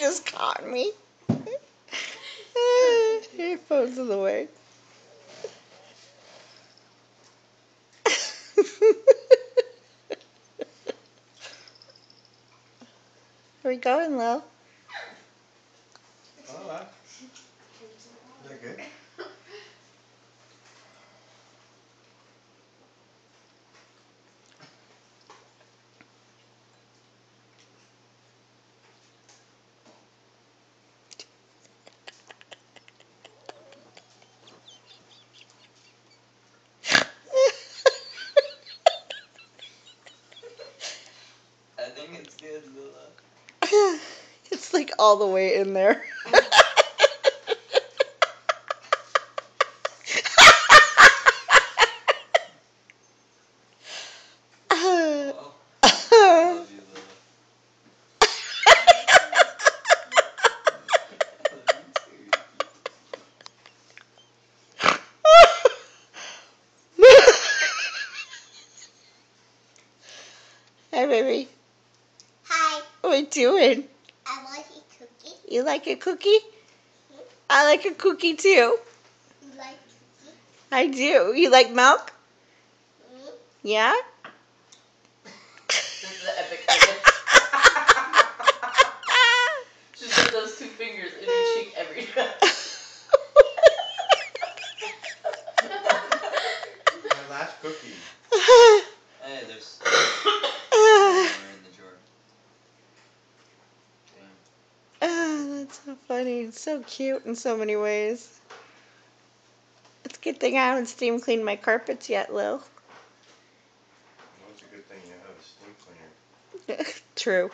just caught me. Your phone's in the way. Where we going, Lil? Oh, they're good. I think it's good, Lila. It's like all the way in there. Oh, I love you, Lila. Hi, baby. Hi. What are we doing? I want a cookie. You like a cookie? I like a cookie too. You like cookie? I do. You like milk? Mm. Yeah? This is the epic edit. She put those 2 fingers in your cheek every time. My last cookie. Hey, there's more in the drawer. Damn. That's so funny. It's so cute in so many ways. It's a good thing I haven't steam cleaned my carpets yet, Lil. Well, it's a good thing you have a steam cleaner. True.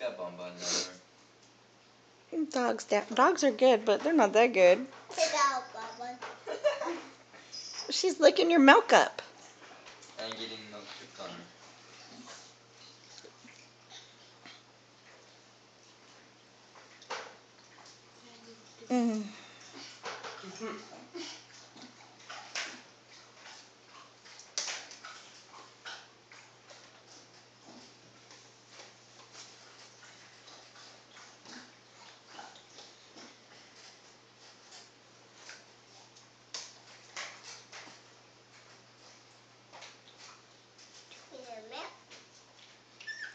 Got Bonbon down Dogs are good, but they're not that good. Sit down, Bubba. She's licking your milk up. there. And getting milk dripped on her. Mm.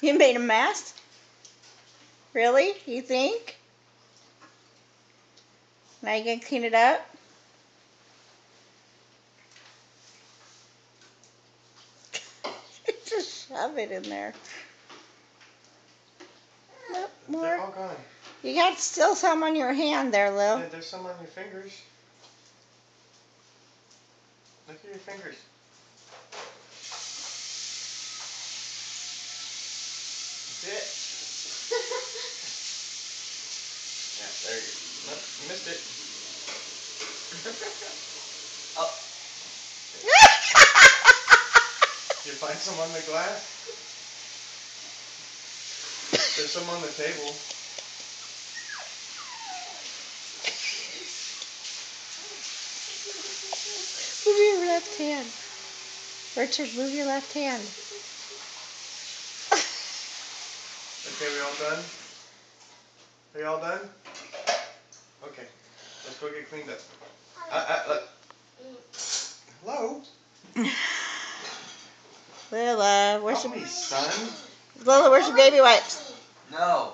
You made a mess? Really? You think? Now you gonna clean it up? Just shove it in there. Nope, They're more. all gone. You got still some on your hand there, Lil. Yeah, there's some on your fingers. Look at your fingers. That's it. Yeah, there you go. Nope, you missed it. Oh. Did you find some on the glass? There's some on the table. Move your left hand. Richard, move your left hand. Okay, we all done? Are you all done? Okay, let's go get cleaned up. Hello? Lila, Help me, son. Lila, where's your baby wipes? No.